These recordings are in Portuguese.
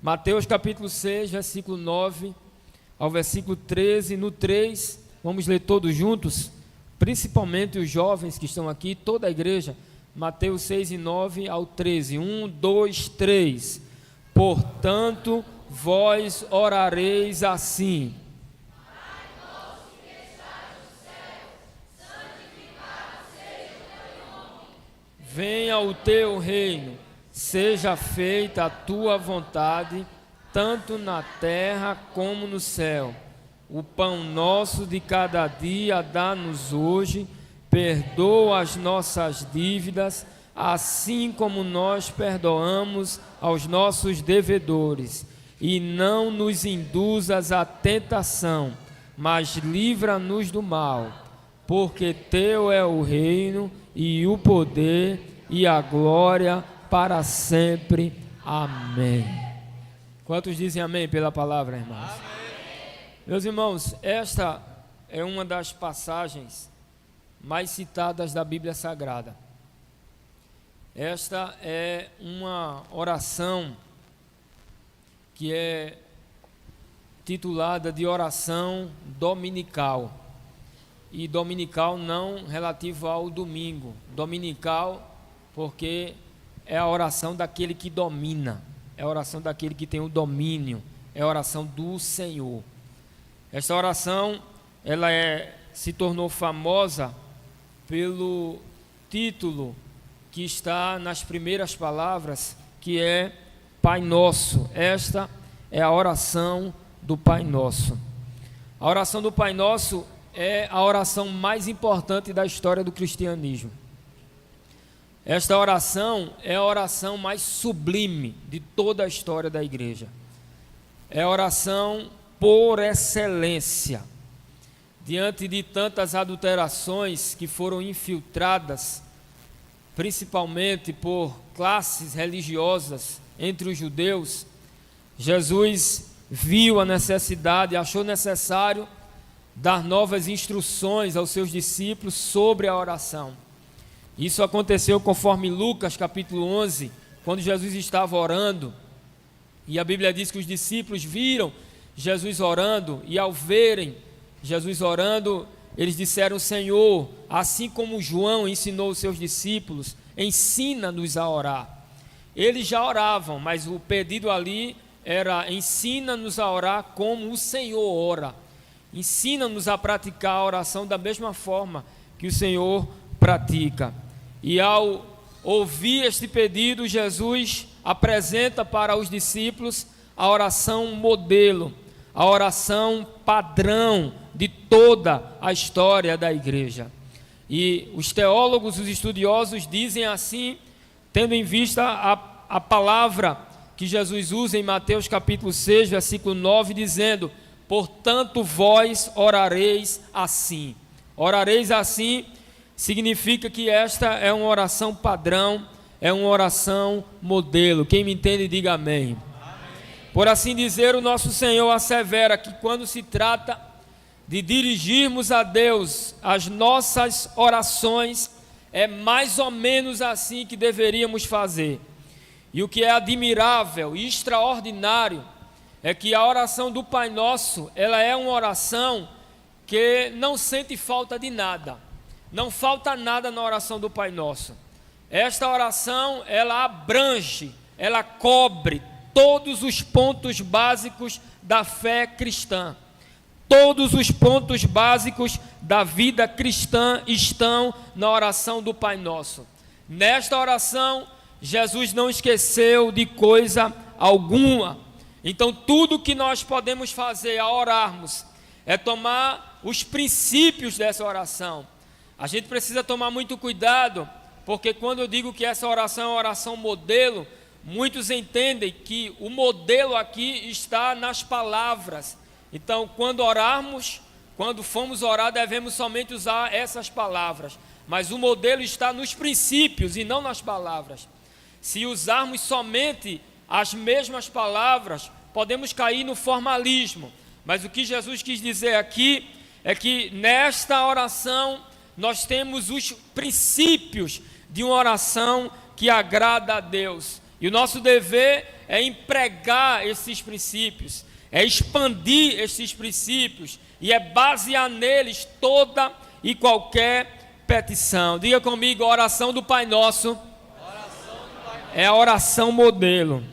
Mateus capítulo 6, versículo 9 ao versículo 13. No 3, vamos ler todos juntos, principalmente os jovens que estão aqui, toda a igreja. Mateus 6 e 9 ao 13. 1, 2, 3. Portanto, vós orareis assim: venha o teu reino, seja feita a tua vontade, tanto na terra como no céu. O pão nosso de cada dia dá-nos hoje, perdoa as nossas dívidas, assim como nós perdoamos aos nossos devedores. E não nos induzas à tentação, mas livra-nos do mal, porque teu é o reino e o poder e a glória para sempre. Amém. Quantos dizem amém pela palavra, irmãos? Amém. Meus irmãos, esta é uma das passagens mais citadas da Bíblia Sagrada. Esta é uma oração que é titulada de oração dominical. E dominical não relativo ao domingo. Dominical porque é a oração daquele que domina, é a oração daquele que tem o domínio, é a oração do Senhor. Esta oração, ela se tornou famosa pelo título que está nas primeiras palavras, que é Pai Nosso. Esta é a oração do Pai Nosso. A oração do Pai Nosso é a oração mais importante da história do cristianismo. Esta oração é a oração mais sublime de toda a história da igreja. É a oração por excelência. Diante de tantas adulterações que foram infiltradas, principalmente por classes religiosas entre os judeus, Jesus viu a necessidade, achou necessário dar novas instruções aos seus discípulos sobre a oração. Isso aconteceu conforme Lucas capítulo 11, quando Jesus estava orando, e a Bíblia diz que os discípulos viram Jesus orando, e ao verem Jesus orando, eles disseram: Senhor, assim como João ensinou os seus discípulos, ensina-nos a orar. Eles já oravam, mas o pedido ali era: ensina-nos a orar como o Senhor ora. Ensina-nos a praticar a oração da mesma forma que o Senhor pratica. E ao ouvir este pedido, Jesus apresenta para os discípulos a oração modelo, a oração padrão de toda a história da igreja. E os teólogos, os estudiosos dizem assim, tendo em vista a palavra que Jesus usa em Mateus capítulo 6, versículo 9, dizendo: portanto vós orareis assim. Orareis assim significa que esta é uma oração padrão, é uma oração modelo. Quem me entende, diga amém. Por assim dizer, o nosso Senhor assevera que quando se trata de dirigirmos a Deus as nossas orações, é mais ou menos assim que deveríamos fazer. E o que é admirável e extraordinário é que a oração do Pai Nosso, ela é uma oração que não sente falta de nada. Não falta nada na oração do Pai Nosso. Esta oração, ela abrange, ela cobre todos os pontos básicos da fé cristã. Todos os pontos básicos da vida cristã estão na oração do Pai Nosso. Nesta oração, Jesus não esqueceu de coisa alguma. Então, tudo que nós podemos fazer ao orarmos é tomar os princípios dessa oração. A gente precisa tomar muito cuidado, porque quando eu digo que essa oração é uma oração modelo, muitos entendem que o modelo aqui está nas palavras. Então, quando orarmos, quando formos orar, devemos somente usar essas palavras. Mas o modelo está nos princípios e não nas palavras. Se usarmos somente as mesmas palavras, podemos cair no formalismo. Mas o que Jesus quis dizer aqui é que nesta oração nós temos os princípios de uma oração que agrada a Deus. E o nosso dever é empregar esses princípios, é expandir esses princípios e é basear neles toda e qualquer petição. Diga comigo, a oração do Pai Nosso é a oração modelo.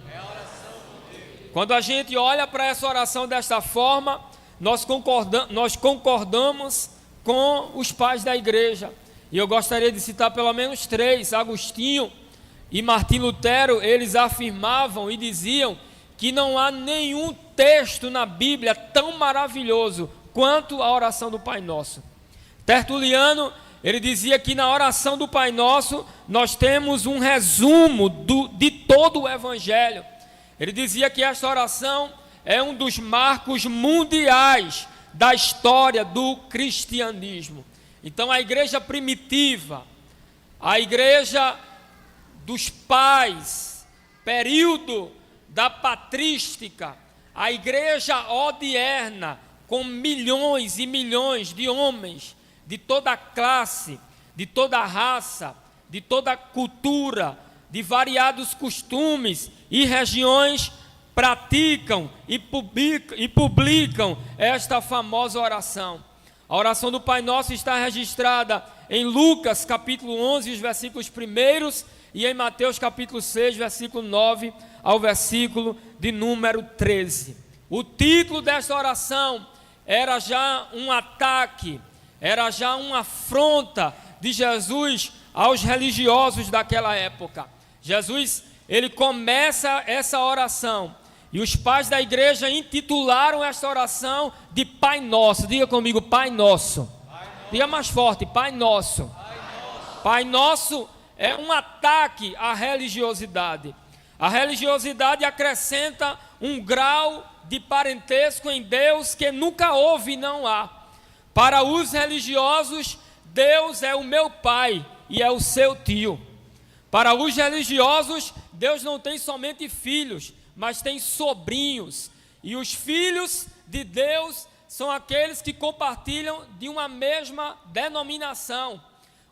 Quando a gente olha para essa oração desta forma, nós concordamos com os pais da igreja. E eu gostaria de citar pelo menos 3, Agostinho e Martim Lutero. Eles afirmavam e diziam que não há nenhum texto na Bíblia tão maravilhoso quanto a oração do Pai Nosso. Tertuliano, ele dizia que na oração do Pai Nosso nós temos um resumo de todo o Evangelho. Ele dizia que esta oração é um dos marcos mundiais da história do cristianismo. Então a igreja primitiva, a igreja dos pais, período da patrística, a igreja odierna, com milhões e milhões de homens, de toda classe, de toda raça, de toda cultura, de variados costumes e regiões, praticam e publicam esta famosa oração. A oração do Pai Nosso está registrada em Lucas capítulo 11, os versículos 1, e em Mateus capítulo 6, versículo 9 ao versículo de número 13. O título desta oração era já um ataque, era já uma afronta de Jesus aos religiosos daquela época. Jesus, ele começa essa oração e os pais da igreja intitularam esta oração de Pai Nosso. Diga comigo, Pai Nosso. Pai Nosso. Diga mais forte, Pai Nosso. Pai Nosso. Pai Nosso é um ataque à religiosidade. A religiosidade acrescenta um grau de parentesco em Deus que nunca houve e não há. Para os religiosos, Deus é o meu pai e é o seu tio. Para os religiosos, Deus não tem somente filhos, mas tem sobrinhos. E os filhos de Deus são aqueles que compartilham de uma mesma denominação.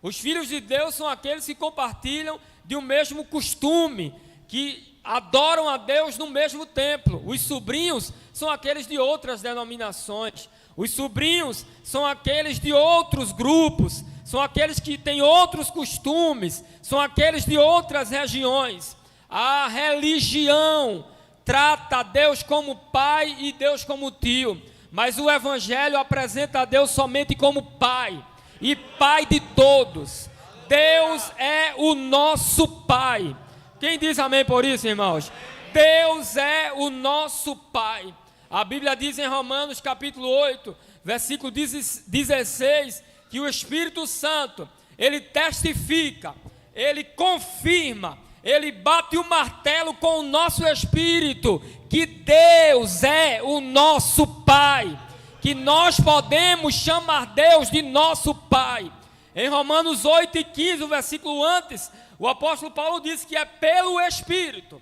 Os filhos de Deus são aqueles que compartilham de um mesmo costume, que adoram a Deus no mesmo templo. Os sobrinhos são aqueles de outras denominações. Os sobrinhos são aqueles de outros grupos, são aqueles que têm outros costumes, são aqueles de outras regiões. A religião trata Deus como pai e Deus como tio, mas o Evangelho apresenta a Deus somente como pai, e pai de todos. Deus é o nosso pai. Quem diz amém por isso, irmãos? Deus é o nosso pai. A Bíblia diz em Romanos capítulo 8, versículo 16, que o Espírito Santo, ele testifica, ele confirma, ele bate o martelo com o nosso espírito, que Deus é o nosso Pai, que nós podemos chamar Deus de nosso Pai. Em Romanos 8:15, o versículo antes, o apóstolo Paulo diz que é pelo Espírito,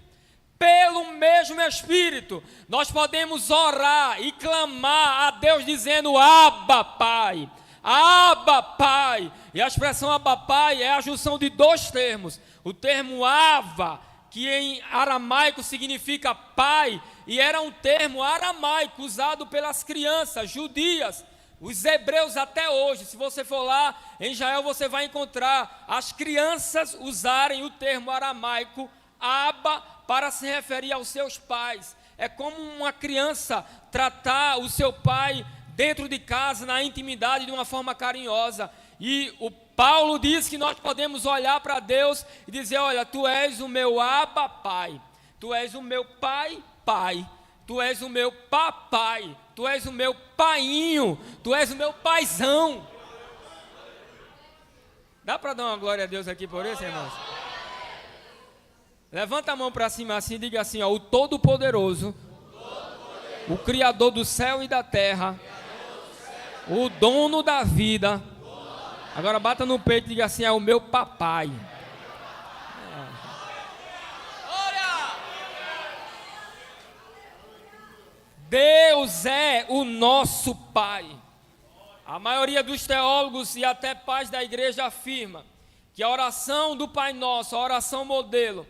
pelo mesmo Espírito, nós podemos orar e clamar a Deus dizendo: Abba, Pai. Abba, Pai. E a expressão Abba, Pai é a junção de dois termos. O termo Ava, que em aramaico significa pai, e era um termo aramaico usado pelas crianças judias, os hebreus até hoje. Se você for lá em Israel, você vai encontrar as crianças usarem o termo aramaico Abba para se referir aos seus pais. É como uma criança tratar o seu pai dentro de casa, na intimidade, de uma forma carinhosa. E o Paulo diz que nós podemos olhar para Deus e dizer: olha, tu és o meu Abba, Pai, tu és o meu Pai, Pai, tu és o meu papai, tu és o meu painho, tu és o meu paizão. Dá para dar uma glória a Deus aqui por isso, irmãos? Levanta a mão para cima assim e diga assim: ó, o Todo-Poderoso, o Criador do céu e da terra, o dono da vida. Agora bata no peito e diga assim: é o meu papai. Deus é o nosso Pai. A maioria dos teólogos e até pais da igreja afirma que a oração do Pai Nosso, a oração modelo,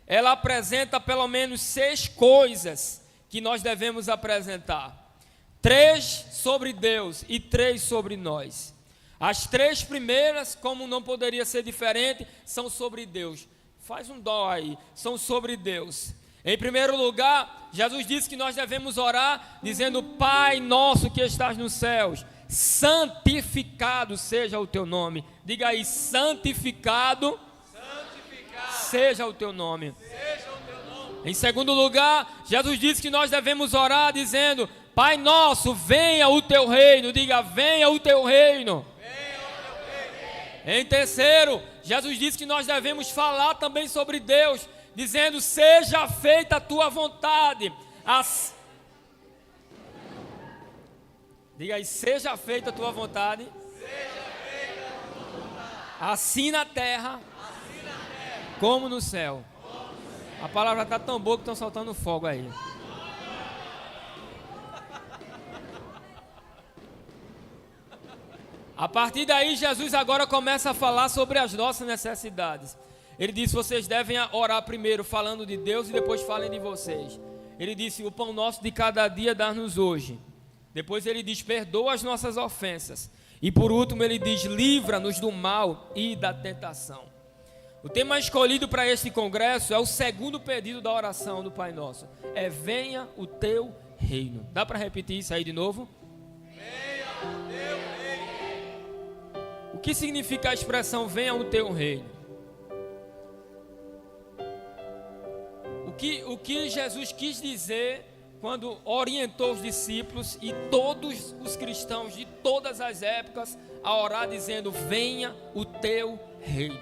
ela apresenta pelo menos 6 coisas que nós devemos apresentar. 3 sobre Deus e 3 sobre nós. As 3 primeiras, como não poderia ser diferente, são sobre Deus. Faz um dó aí, são sobre Deus. Em primeiro lugar, Jesus disse que nós devemos orar dizendo: Pai nosso que estás nos céus, santificado seja o teu nome. Diga aí, santificado seja o teu nome. Em segundo lugar, Jesus disse que nós devemos orar dizendo: Pai nosso, venha o teu reino. Diga, venha o teu reino. Em terceiro, Jesus disse que nós devemos falar também sobre Deus, dizendo: seja feita a tua vontade. Diga aí, seja feita a tua vontade. Assim na terra, como no céu. A palavra está tão boa que estão soltando fogo aí. A partir daí, Jesus agora começa a falar sobre as nossas necessidades. Ele disse: vocês devem orar primeiro falando de Deus e depois falem de vocês. Ele disse: o pão nosso de cada dia dá-nos hoje. Depois ele diz: perdoa as nossas ofensas. E por último ele diz: livra-nos do mal e da tentação. O tema escolhido para este congresso é o segundo pedido da oração do Pai Nosso. É: venha o teu reino. Dá para repetir isso aí de novo? Venha o teu reino. O que significa a expressão venha o teu reino? O que Jesus quis dizer quando orientou os discípulos e todos os cristãos de todas as épocas a orar dizendo: venha o teu reino.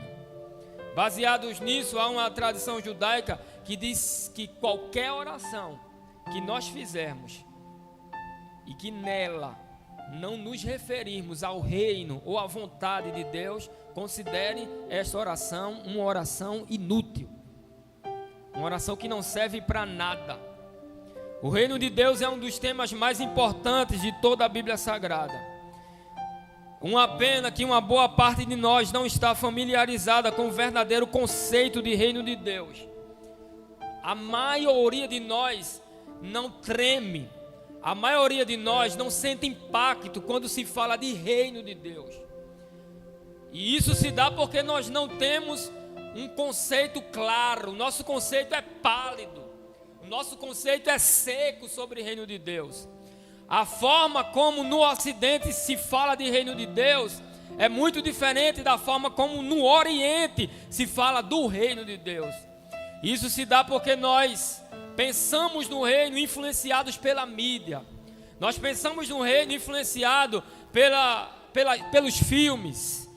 Baseados nisso, há uma tradição judaica que diz que qualquer oração que nós fizermos e que nela não nos referirmos ao reino ou à vontade de Deus, considere esta oração uma oração inútil, uma oração que não serve para nada. O reino de Deus é um dos temas mais importantes de toda a Bíblia Sagrada. Uma pena que uma boa parte de nós não está familiarizada com o verdadeiro conceito de reino de Deus. A maioria de nós não treme, a maioria de nós não sente impacto quando se fala de reino de Deus. E isso se dá porque nós não temos um conceito claro, o nosso conceito é pálido, o nosso conceito é seco sobre o reino de Deus. A forma como no Ocidente se fala de reino de Deus é muito diferente da forma como no Oriente se fala do reino de Deus. Isso se dá porque nós pensamos no reino influenciados pela mídia. Nós pensamos no reino influenciado pelos filmes,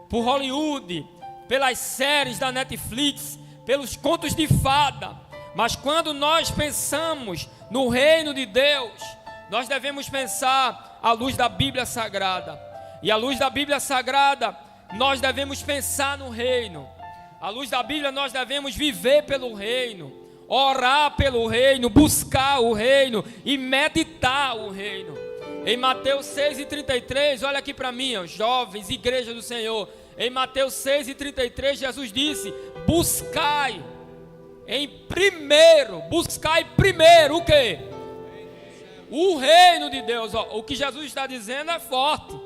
por Hollywood, pelas séries da Netflix, pelos contos de fada. Mas quando nós pensamos no reino de Deus, nós devemos pensar à luz da Bíblia Sagrada. E à luz da Bíblia Sagrada, nós devemos pensar no reino. À luz da Bíblia, nós devemos viver pelo reino, orar pelo reino, buscar o reino e meditar o reino. Em Mateus 6,33, olha aqui para mim, jovens, igreja do Senhor. Em Mateus 6,33, Jesus disse: buscai primeiro o quê? O reino de Deus. O que Jesus está dizendo é forte.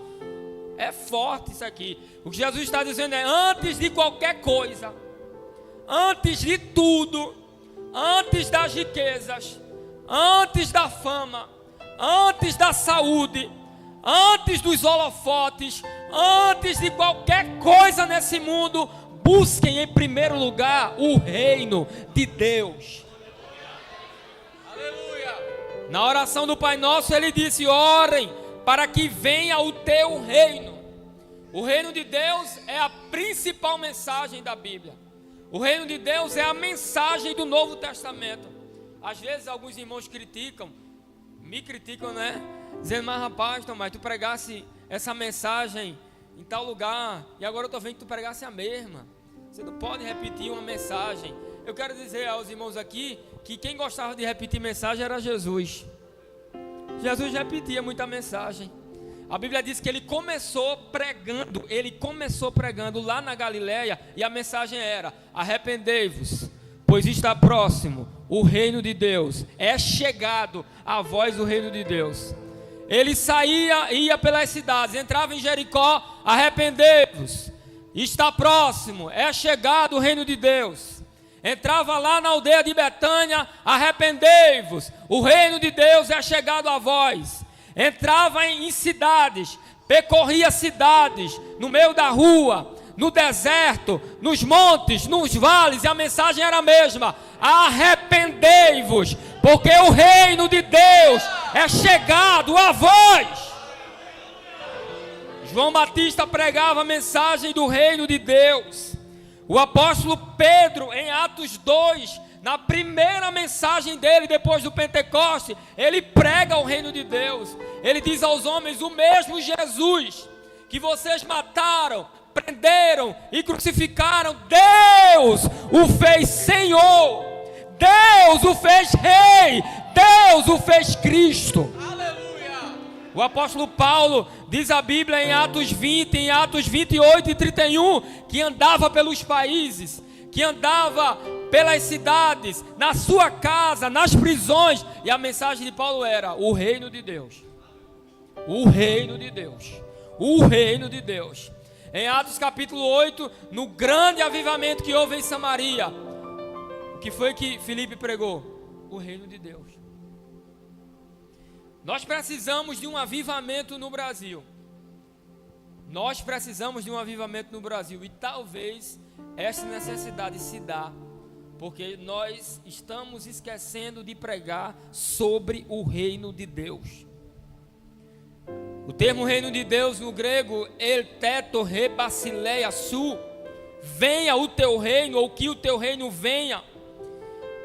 É forte isso aqui. O que Jesus está dizendo é: antes de qualquer coisa, antes de tudo, antes das riquezas, antes da fama, antes da saúde, antes dos holofotes, antes de qualquer coisa nesse mundo, busquem em primeiro lugar o reino de Deus. Na oração do Pai Nosso ele disse: orem para que venha o teu reino. O reino de Deus é a principal mensagem da Bíblia. O reino de Deus é a mensagem do Novo Testamento. Às vezes alguns irmãos me criticam, né? Dizendo: mas rapaz, Tomás, tu pregasse essa mensagem em tal lugar e agora eu estou vendo que tu pregasse a mesma. Você não pode repetir uma mensagem. Eu quero dizer aos irmãos aqui que quem gostava de repetir mensagem era Jesus. Jesus repetia muita mensagem. A Bíblia diz que ele começou pregando lá na Galileia, e a mensagem era: arrependei-vos, pois está próximo o reino de Deus. É chegado a vós o reino de Deus. Ele saía, ia pelas cidades, entrava em Jericó, arrependei-vos. Está próximo, é chegado o reino de Deus. Entrava lá na aldeia de Betânia, arrependei-vos, o reino de Deus é chegado a vós. Entrava em cidades, percorria cidades, no meio da rua, no deserto, nos montes, nos vales, e a mensagem era a mesma: arrependei-vos, porque o reino de Deus é chegado a vós. João Batista pregava a mensagem do reino de Deus. O apóstolo Pedro, em Atos 2, na primeira mensagem dele, depois do Pentecoste, ele prega o reino de Deus. Ele diz aos homens: o mesmo Jesus que vocês mataram, prenderam e crucificaram, Deus o fez Senhor, Deus o fez Rei, Deus o fez Cristo. Aleluia! O apóstolo Paulo diz a Bíblia em Atos 20, em Atos 28 e 31, que andava pelos países, que andava pelas cidades, na sua casa, nas prisões, e a mensagem de Paulo era: o reino de Deus, o reino de Deus, o reino de Deus. Em Atos capítulo 8, no grande avivamento que houve em Samaria, o que foi que Filipe pregou? O reino de Deus. Nós precisamos de um avivamento no Brasil. Nós precisamos de um avivamento no Brasil. E talvez essa necessidade se dá porque nós estamos esquecendo de pregar sobre o reino de Deus. O termo reino de Deus no grego, el teto re basileia su, venha o teu reino, ou que o teu reino venha.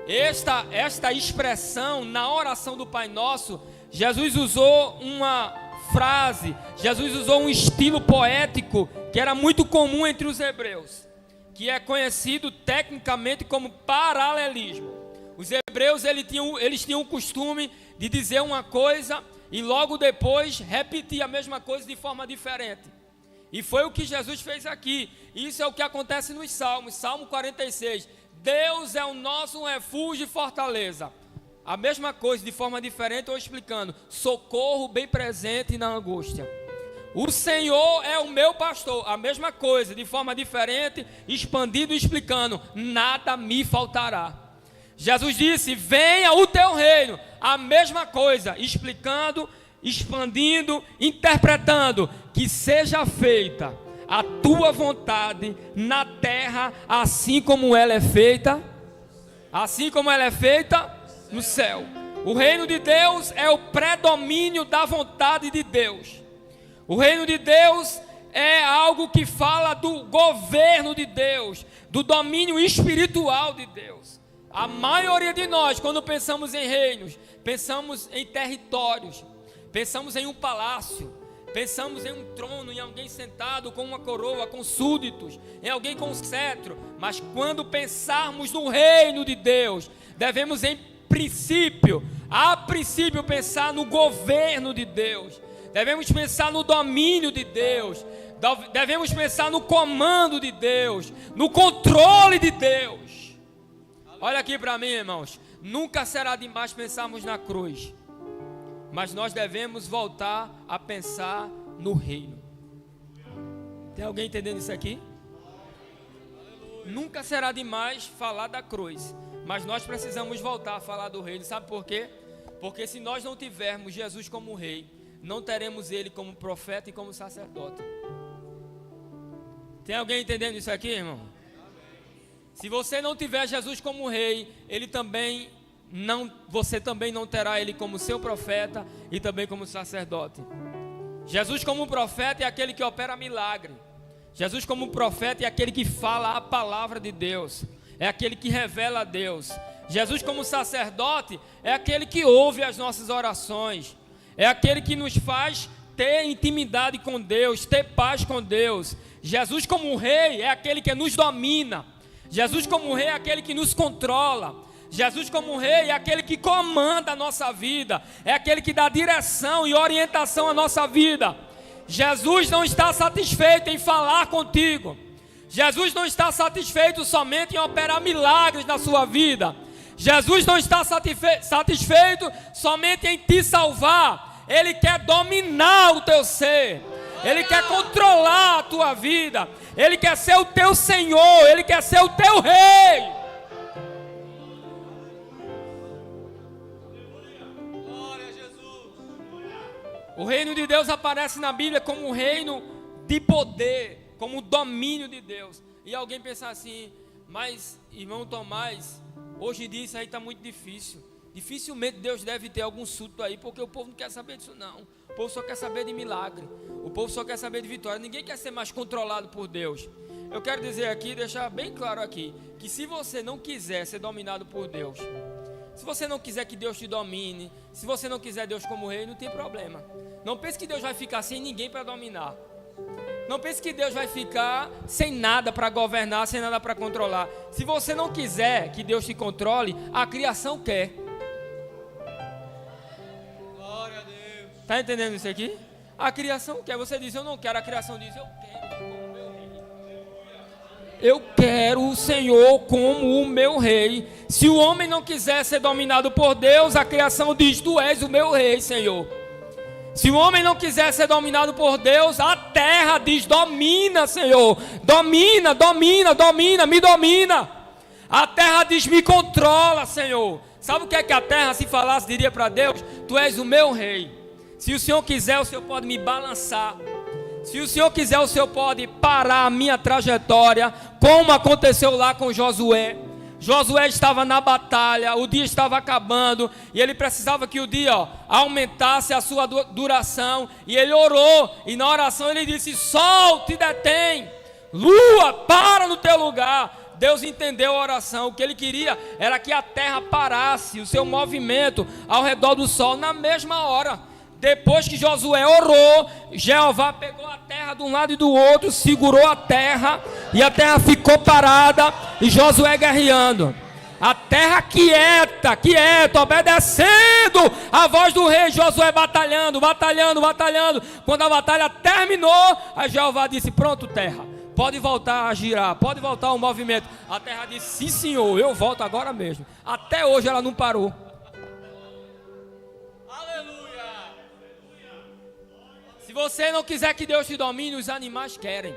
Esta expressão na oração do Pai Nosso, Jesus usou uma frase, Jesus usou um estilo poético que era muito comum entre os hebreus, que é conhecido tecnicamente como paralelismo. Os hebreus eles tinham o costume de dizer uma coisa e logo depois repetir a mesma coisa de forma diferente. E foi o que Jesus fez aqui. Isso é o que acontece nos Salmos. Salmo 46: Deus é o nosso refúgio e fortaleza. A mesma coisa de forma diferente, ou explicando: socorro bem presente na angústia. O Senhor é o meu pastor. A mesma coisa de forma diferente, expandido e explicando: nada me faltará. Jesus disse: venha o teu reino. A mesma coisa, explicando, expandindo, interpretando: que seja feita a tua vontade na terra, assim como ela é feita, no céu. O reino de Deus é o predomínio da vontade de Deus. O reino de Deus é algo que fala do governo de Deus, do domínio espiritual de Deus. A maioria de nós, quando pensamos em reinos, pensamos em territórios, pensamos em um palácio, pensamos em um trono, em alguém sentado com uma coroa, com súditos, em alguém com um cetro. Mas quando pensarmos no reino de Deus, devemos a princípio pensar no governo de Deus. Devemos pensar no domínio de Deus. Devemos pensar no comando de Deus, no controle de Deus. Olha aqui para mim, irmãos. Nunca será demais pensarmos na cruz, mas nós devemos voltar a pensar no reino. Tem alguém entendendo isso aqui? Nunca será demais falar da cruz, mas nós precisamos voltar a falar do reino. Sabe por quê? Porque se nós não tivermos Jesus como rei, não teremos ele como profeta e como sacerdote. Tem alguém entendendo isso aqui, irmão? Se você não tiver Jesus como rei, você também não terá ele como seu profeta e também como sacerdote. Jesus como profeta é aquele que opera milagre. Jesus como profeta é aquele que fala a palavra de Deus, é aquele que revela a Deus. Jesus como sacerdote é aquele que ouve as nossas orações, é aquele que nos faz ter intimidade com Deus, ter paz com Deus. Jesus como rei é aquele que nos domina. Jesus como rei é aquele que nos controla. Jesus como rei é aquele que comanda a nossa vida, é aquele que dá direção e orientação à nossa vida. Jesus não está satisfeito em falar contigo. Jesus não está satisfeito somente em operar milagres na sua vida. Jesus não está satisfeito somente em te salvar. Ele quer dominar o teu ser. Ele quer controlar a tua vida. Ele quer ser o teu Senhor. Ele quer ser o teu Rei. Glória a Jesus. O reino de Deus aparece na Bíblia como um reino de poder, como o domínio de Deus. E alguém pensar assim, mas irmão Tomás, hoje em dia isso aí está muito difícil. Dificilmente Deus deve ter algum súdito aí, porque o povo não quer saber disso não. O povo só quer saber de milagre. O povo só quer saber de vitória. Ninguém quer ser mais controlado por Deus. Eu quero dizer aqui, deixar bem claro aqui, que se você não quiser ser dominado por Deus, se você não quiser que Deus te domine, se você não quiser Deus como rei, não tem problema. Não pense que Deus vai ficar sem ninguém para dominar. Não pense que Deus vai ficar sem nada para governar, sem nada para controlar. Se você não quiser que Deus te controle, a criação quer. Glória a Deus. Está entendendo isso aqui? A criação quer. Você diz, eu não quero. A criação diz, eu quero como meu rei. Eu quero o Senhor como o meu rei. Se o homem não quiser ser dominado por Deus, a criação diz, tu és o meu rei, Senhor. Se o homem não quiser ser dominado por Deus, a terra diz, domina, Senhor. Domina, domina, domina, me domina. A terra diz, me controla, Senhor. Sabe o que é que a terra, se falasse, diria para Deus? Tu és o meu rei. Se o Senhor quiser, o Senhor pode me balançar. Se o Senhor quiser, o Senhor pode parar a minha trajetória, como aconteceu lá com Josué. Josué estava na batalha, o dia estava acabando, e ele precisava que o dia aumentasse a sua duração, e ele orou, e na oração ele disse, sol te detém, lua para no teu lugar. Deus entendeu a oração. O que ele queria era que a terra parasse o seu movimento ao redor do sol na mesma hora. Depois que Josué orou, Jeová pegou a terra de um lado e do outro, segurou a terra, e a terra ficou parada, e Josué guerreando. A terra quieta, obedecendo a voz do rei. Josué batalhando. Quando a batalha terminou, a Jeová disse, pronto, terra, pode voltar a girar, pode voltar ao movimento. A terra disse, sim senhor, eu volto agora mesmo. Até hoje ela não parou. Se você não quiser que Deus te domine, os animais querem.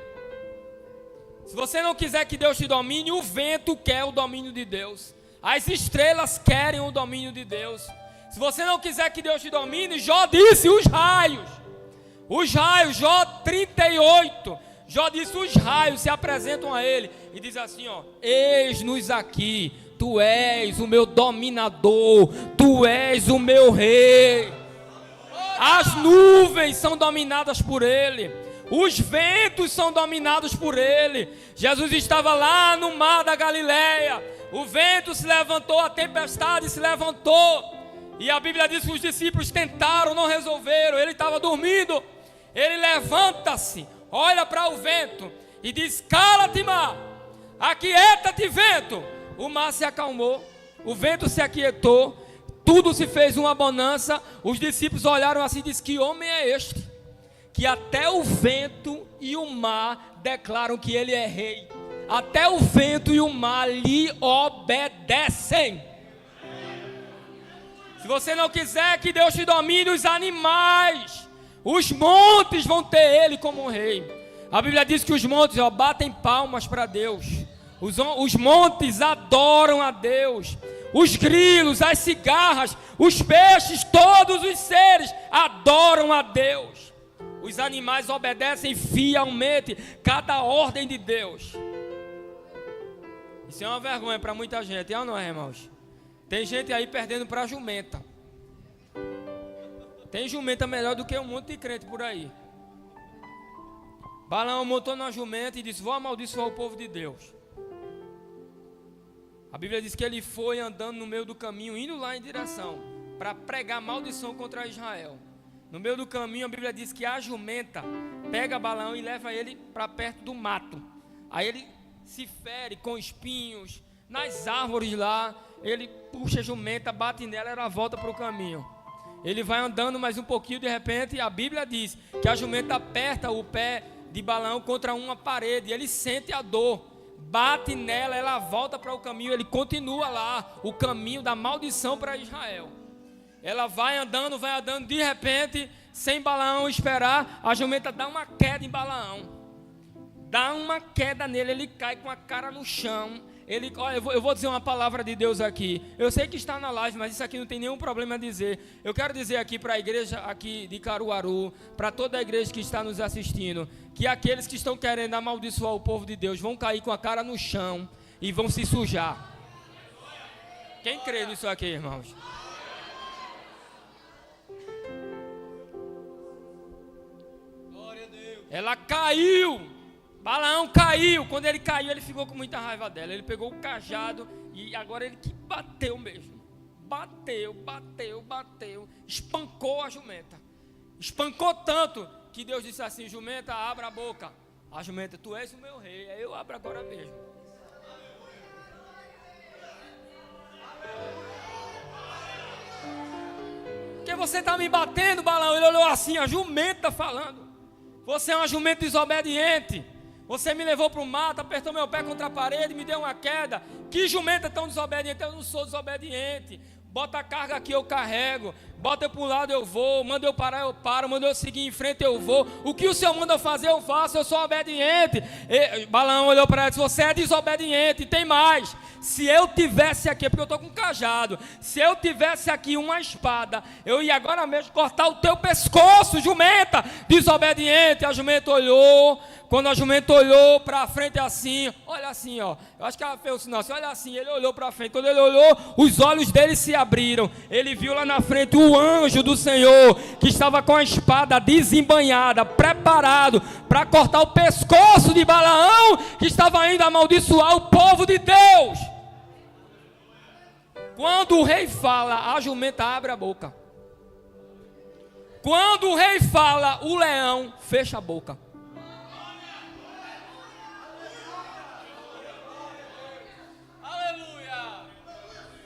Se você não quiser que Deus te domine, o vento quer o domínio de Deus. As estrelas querem o domínio de Deus. Se você não quiser que Deus te domine, Jó disse, os raios, Jó 38, Jó disse, os raios se apresentam a ele e diz assim, eis-nos aqui, tu és o meu dominador, tu és o meu rei. As nuvens são dominadas por ele. Os ventos são dominados por ele. Jesus estava lá no mar da Galileia. O vento se levantou, a tempestade se levantou. E a Bíblia diz que os discípulos tentaram, não resolveram. Ele estava dormindo. Ele levanta-se, olha para o vento e diz, cala-te mar, aquieta-te vento. O mar se acalmou, o vento se aquietou. Tudo se fez uma bonança. Os discípulos olharam assim e disseram, que homem é este? Que até o vento e o mar declaram que ele é rei. Até o vento e o mar lhe obedecem. Se você não quiser que Deus te domine, os animais, os montes vão ter ele como rei. A Bíblia diz que os montes batem palmas para Deus. Os montes adoram a Deus. Os grilos, as cigarras, os peixes, todos os seres adoram a Deus. Os animais obedecem fielmente cada ordem de Deus. Isso é uma vergonha para muita gente, não é, irmãos? Tem gente aí perdendo para jumenta. Tem jumenta melhor do que um monte de crente por aí. Balaão montou na jumenta e disse, vou amaldiçoar o povo de Deus. A Bíblia diz que ele foi andando no meio do caminho, indo lá em direção, para pregar maldição contra Israel. No meio do caminho, a Bíblia diz que a jumenta pega Balaão e leva ele para perto do mato. Aí ele se fere com espinhos, nas árvores lá, ele puxa a jumenta, bate nela, ela volta para o caminho. Ele vai andando mais um pouquinho, de repente, a Bíblia diz que a jumenta aperta o pé de Balaão contra uma parede. Ele sente a dor, bate nela, ela volta para o caminho, ele continua lá, o caminho da maldição para Israel. Ela vai andando, de repente, sem Balaão esperar, a jumenta dá uma queda em Balaão. Dá uma queda nele, ele cai com a cara no chão. Olha, eu vou dizer uma palavra de Deus aqui. Eu sei que está na live, mas isso aqui não tem nenhum problema a dizer. Eu quero dizer aqui para a igreja aqui de Caruaru, para toda a igreja que está nos assistindo, que aqueles que estão querendo amaldiçoar o povo de Deus vão cair com a cara no chão e vão se sujar. Quem crê nisso aqui, irmãos? Glória a Deus. Ela caiu. Balaão caiu. Quando ele caiu, ele ficou com muita raiva dela. Ele pegou o cajado e agora ele que bateu mesmo. Bateu. Espancou a jumenta. Espancou tanto que Deus disse assim: jumenta, abra a boca. A jumenta: tu és o meu rei. Aí eu abro agora mesmo. Porque você está me batendo, Balaão? Ele olhou assim, a jumenta falando: você é uma jumenta desobediente. Você me levou para o mato, apertou meu pé contra a parede, me deu uma queda. Que jumenta tão desobediente? Eu não sou desobediente. Bota a carga aqui, eu carrego. Bota eu para o lado, eu vou. Manda eu parar, eu paro. Manda eu seguir em frente, eu vou. O que o Senhor manda eu fazer, eu faço. Eu sou obediente. Balaão olhou para ela e disse: você é desobediente. E tem mais. Se eu tivesse aqui, porque eu estou com um cajado. Se eu tivesse aqui uma espada, eu ia agora mesmo cortar o teu pescoço, jumenta desobediente. A jumenta olhou. Quando a jumenta olhou para frente assim, olha assim, ó. Eu acho que ela fez o sinal assim, olha assim. Ele olhou para frente. Quando ele olhou, os olhos dele se abriram. Ele viu lá na frente o anjo do Senhor, que estava com a espada desembainhada, preparado para cortar o pescoço de Balaão, que estava indo amaldiçoar o povo de Deus. Quando o rei fala, a jumenta abre a boca. Quando o rei fala, o leão fecha a boca.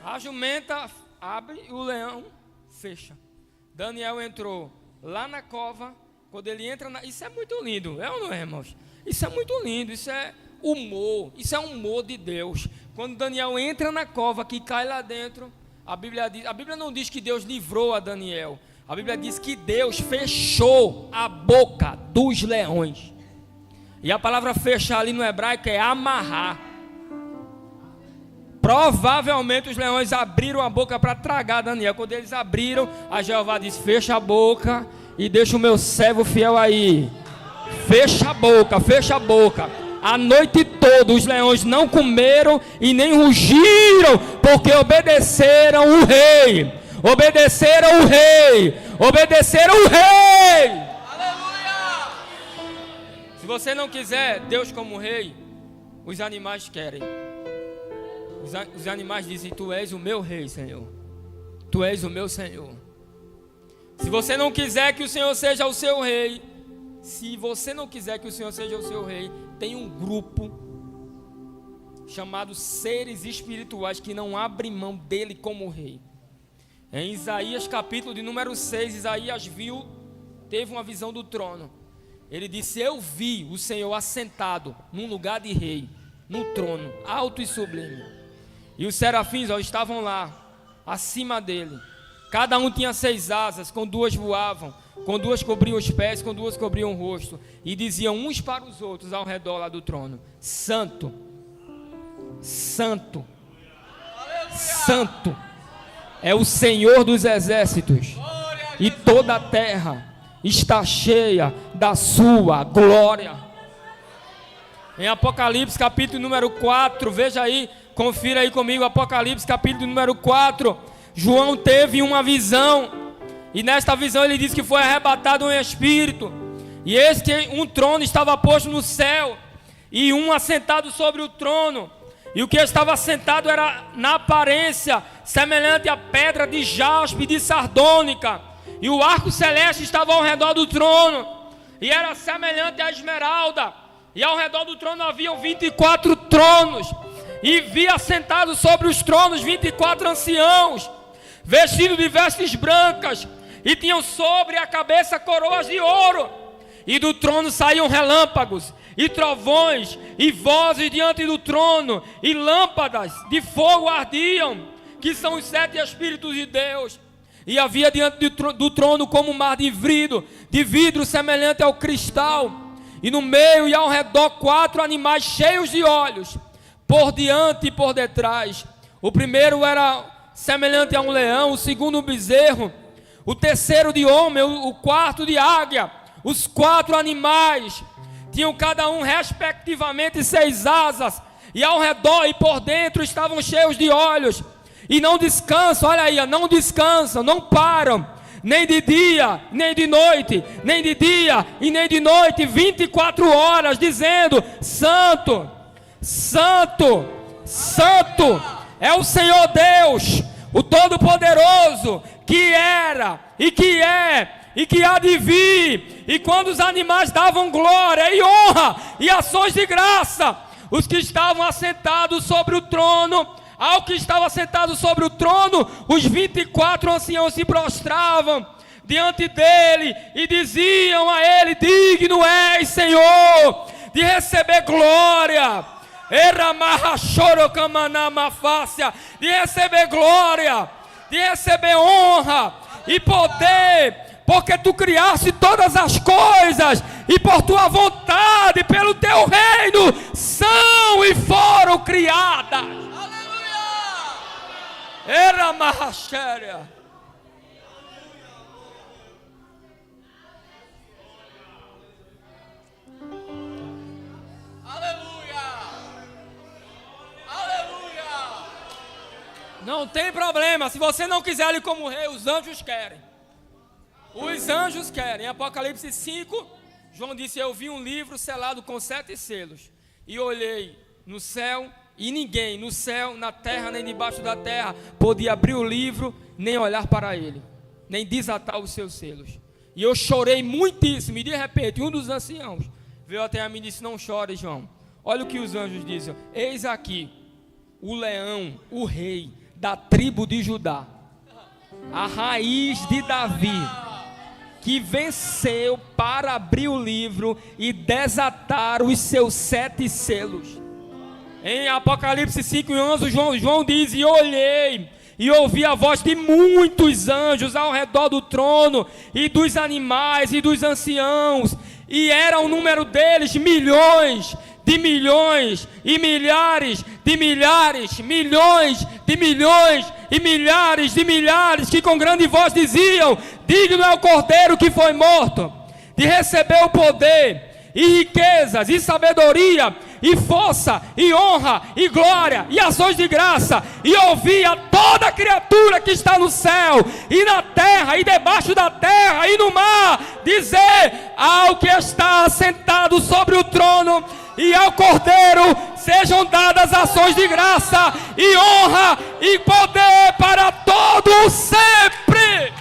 A jumenta abre e o leão fecha. Daniel entrou lá na cova. Quando ele entra isso é muito lindo, é ou não é, irmãos? Isso é muito lindo, isso é humor. Isso é um humor de Deus. Quando Daniel entra na cova, que cai lá dentro, a Bíblia não diz que Deus livrou a Daniel. A Bíblia diz que Deus fechou a boca dos leões. E a palavra fechar ali no hebraico é amarrar. Provavelmente os leões abriram a boca para tragar Daniel. Quando eles abriram, a Jeová disse: fecha a boca e deixa o meu servo fiel aí. Fecha a boca, fecha a boca. A noite toda os leões não comeram e nem rugiram, porque obedeceram o rei. Obedeceram o rei. Obedeceram o rei. Aleluia! Se você não quiser Deus como rei, os animais querem. Os animais dizem: tu és o meu rei, Senhor. Tu és o meu Senhor. Se você não quiser que o Senhor seja o seu rei, se você não quiser que o Senhor seja o seu rei, tem um grupo chamado seres espirituais que não abrem mão dele como rei. Em Isaías capítulo de número 6, Isaías teve uma visão do trono. Ele disse: eu vi o Senhor assentado num lugar de rei, no trono, alto e sublime. E os serafins estavam lá, acima dele. Cada um tinha 6 asas, com 2 voavam, com 2 cobriam os pés, com 2 cobriam o rosto. E diziam uns para os outros ao redor lá do trono: Santo, Santo, Santo é o Senhor dos exércitos, e toda a terra está cheia da sua glória. Em Apocalipse capítulo número 4, veja aí, confira aí comigo, Apocalipse capítulo número 4, João teve uma visão, e nesta visão ele diz que foi arrebatado um espírito, e eis que um trono estava posto no céu, e um assentado sobre o trono, e o que estava assentado era na aparência semelhante à pedra de jaspe de sardônica, e o arco celeste estava ao redor do trono, e era semelhante à esmeralda, e ao redor do trono haviam 24 tronos, e vi assentados sobre os tronos 24 anciãos, vestidos de vestes brancas, e tinham sobre a cabeça coroas de ouro, e do trono saíam relâmpagos, e trovões, e vozes diante do trono, e lâmpadas de fogo ardiam, que são os 7 Espíritos de Deus. E havia diante do trono como um mar de vidro semelhante ao cristal, e no meio e ao redor 4 animais cheios de olhos, por diante e por detrás. O primeiro era semelhante a um leão, o segundo um bezerro, o terceiro de homem, o quarto de águia. Os 4 animais tinham cada um respectivamente 6 asas, e ao redor e por dentro estavam cheios de olhos, e não descansam, olha aí, não descansam, não param, nem de dia, nem de noite, nem de dia e nem de noite, 24 horas, dizendo: Santo, Santo, Santo é o Senhor Deus, o Todo-Poderoso, que era e que é e que há de vir. E quando os animais davam glória e honra e ações de graça, os que estavam assentados sobre o trono, ao que estava sentado sobre o trono, os 24 anciãos se prostravam diante dele e diziam a ele: digno és, Senhor, de receber glória, de receber glória, de receber honra e poder, porque tu criaste todas as coisas, e por tua vontade, pelo teu reino, são e foram criadas. Aleluia! Era marrachéria. Aleluia! Aleluia! Não tem problema, se você não quiser ele como rei, os anjos querem. Os anjos querem. Em Apocalipse 5, João disse: eu vi um livro selado com 7 selos, e olhei no céu, e ninguém no céu, na terra, nem debaixo da terra podia abrir o livro, nem olhar para ele, nem desatar os seus selos. E eu chorei muitíssimo, e de repente um dos anciãos veio até a mim e disse: não chore, João. Olha o que os anjos dizem: eis aqui o leão, o rei da tribo de Judá, a raiz de Davi, que venceu para abrir o livro e desatar os seus 7 selos. Em Apocalipse 5:11, João diz: e olhei e ouvi a voz de muitos anjos ao redor do trono, e dos animais e dos anciãos, e era o número deles milhões de milhões e milhares de milhares, milhões de milhões e milhares de milhares, que com grande voz diziam: digno é o Cordeiro que foi morto de receber o poder e riquezas e sabedoria e força e honra e glória e ações de graça. E ouvia toda criatura que está no céu e na terra e debaixo da terra e no mar dizer ao que está sentado sobre o trono e ao Cordeiro sejam dadas ações de graça e honra e poder para todo sempre.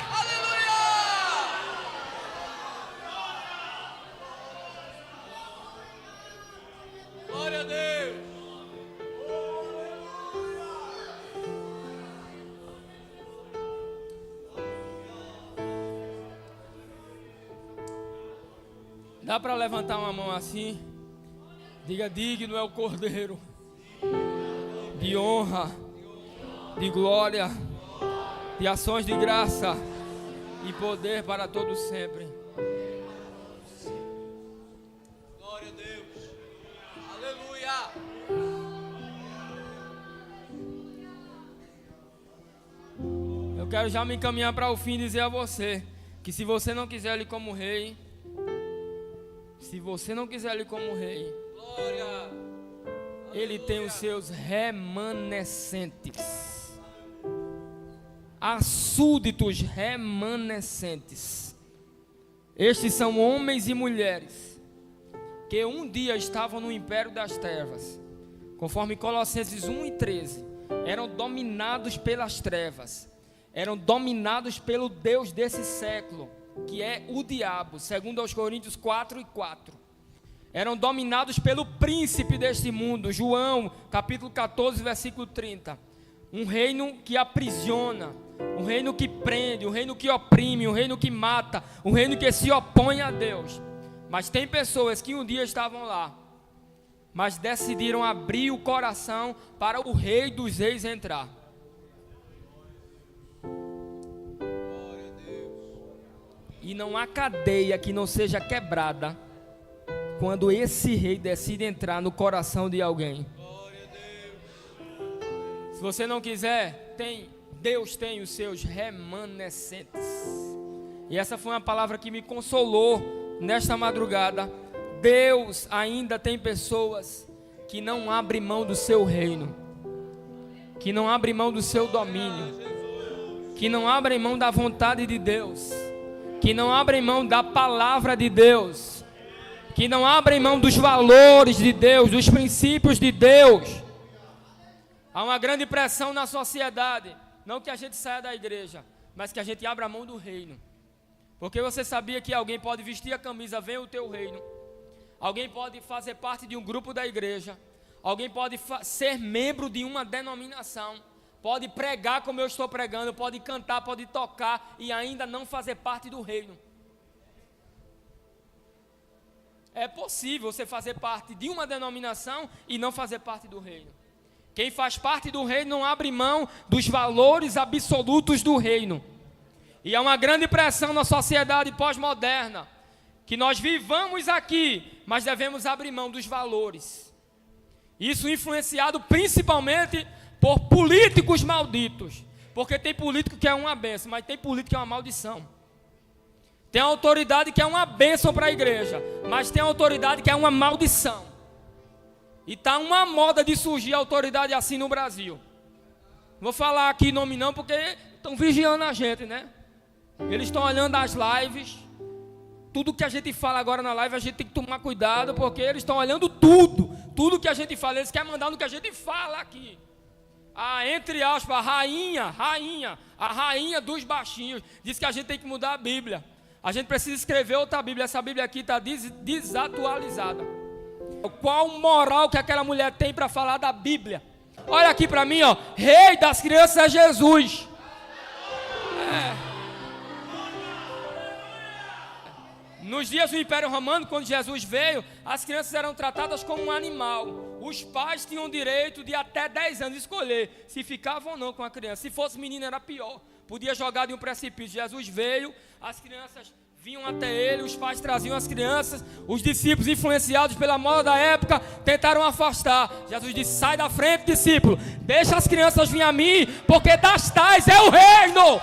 Glória a Deus! Dá para levantar uma mão assim? Diga: digno é o Cordeiro de honra, de glória, de ações de graça e poder para todos sempre. Glória a Deus! Aleluia! Eu quero já me encaminhar para o fim e dizer a você que se você não quiser ele como rei, Glória! ele tem os seus remanescentes, súditos remanescentes. Estes são homens e mulheres que um dia estavam no império das trevas, conforme Colossenses 1:13, eram dominados pelas trevas, eram dominados pelo Deus desse século, que é o diabo, segundo aos Coríntios 4:4. Eram dominados pelo príncipe deste mundo, João capítulo 14, versículo 30. Um reino que aprisiona, um reino que prende, um reino que oprime, um reino que mata, um reino que se opõe a Deus. Mas tem pessoas que um dia estavam lá, mas decidiram abrir o coração para o Rei dos Reis entrar. E não há cadeia que não seja quebrada quando esse rei decide entrar no coração de alguém. Se você não quiser, Deus tem os seus remanescentes. E essa foi uma palavra que me consolou nesta madrugada. Deus ainda tem pessoas que não abrem mão do seu reino, que não abrem mão do seu domínio, que não abrem mão da vontade de Deus, que não abrem mão da palavra de Deus, que não abrem mão dos valores de Deus, dos princípios de Deus. Há uma grande pressão na sociedade, não que a gente saia da igreja, mas que a gente abra a mão do reino. Porque você sabia que alguém pode vestir a camisa, vem o teu reino. Alguém pode fazer parte de um grupo da igreja. Alguém pode ser membro de uma denominação. Pode pregar como eu estou pregando, pode cantar, pode tocar e ainda não fazer parte do reino. É possível você fazer parte de uma denominação e não fazer parte do reino. Quem faz parte do reino não abre mão dos valores absolutos do reino. E há uma grande pressão na sociedade pós-moderna, que nós vivamos aqui, mas devemos abrir mão dos valores. Isso influenciado principalmente por políticos malditos. Porque tem político que é uma bênção, mas tem político que é uma maldição. Tem autoridade que é uma bênção para a igreja, mas tem autoridade que é uma maldição. E está uma moda de surgir autoridade assim no Brasil. Vou falar aqui nome não, porque estão vigiando a gente, né? Eles estão olhando as lives. Tudo que a gente fala agora na live, a gente tem que tomar cuidado, porque eles estão olhando tudo. Tudo que a gente fala, eles querem mandar no que a gente fala aqui. Entre aspas, a rainha dos baixinhos, diz que a gente tem que mudar a Bíblia. A gente precisa escrever outra Bíblia. Essa Bíblia aqui está desatualizada. Qual moral que aquela mulher tem para falar da Bíblia? Olha aqui para mim, ó. Rei das crianças é Jesus. Nos dias do Império Romano, quando Jesus veio, as crianças eram tratadas como um animal. Os pais tinham direito de até 10 anos escolher se ficavam ou não com a criança. Se fosse menino era pior, podia jogar de um precipício. Jesus veio, as crianças vinham até ele, os pais traziam as crianças, os discípulos, influenciados pela moda da época, tentaram afastar. Jesus disse: sai da frente, discípulo, deixa as crianças vir a mim, porque das tais é o reino.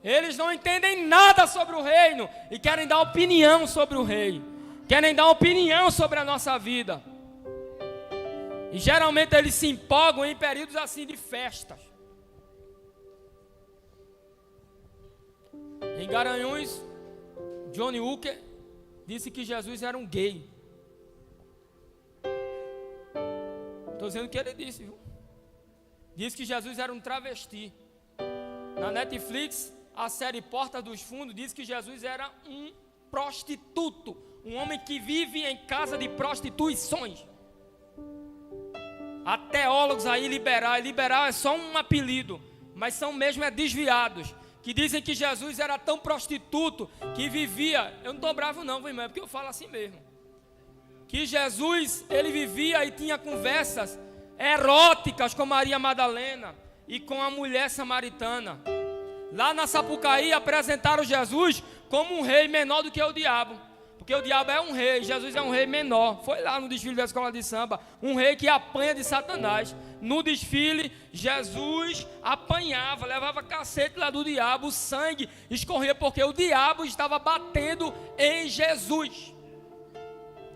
Eles não entendem nada sobre o reino e querem dar opinião sobre o rei, querem dar opinião sobre a nossa vida. E geralmente eles se empolgam em períodos assim de festas. Em Garanhuns, Johnny Hooker disse que Jesus era um gay. Estou dizendo o que ele disse, viu? Disse que Jesus era um travesti. Na Netflix, a série Porta dos Fundos diz que Jesus era um prostituto, um homem que vive em casa de prostituições. Há teólogos aí liberal é só um apelido, mas são mesmo desviados, que dizem que Jesus era tão prostituto que vivia, eu não estou bravo não, irmão, é porque eu falo assim mesmo, que Jesus, ele vivia e tinha conversas eróticas com Maria Madalena e com a mulher samaritana. Lá na Sapucaí apresentaram Jesus como um rei menor do que o diabo. Porque o diabo é um rei, Jesus é um rei menor. Foi lá no desfile da escola de samba, um rei que apanha de Satanás. No desfile, Jesus apanhava, levava cacete lá do diabo, o sangue escorria porque o diabo estava batendo em Jesus.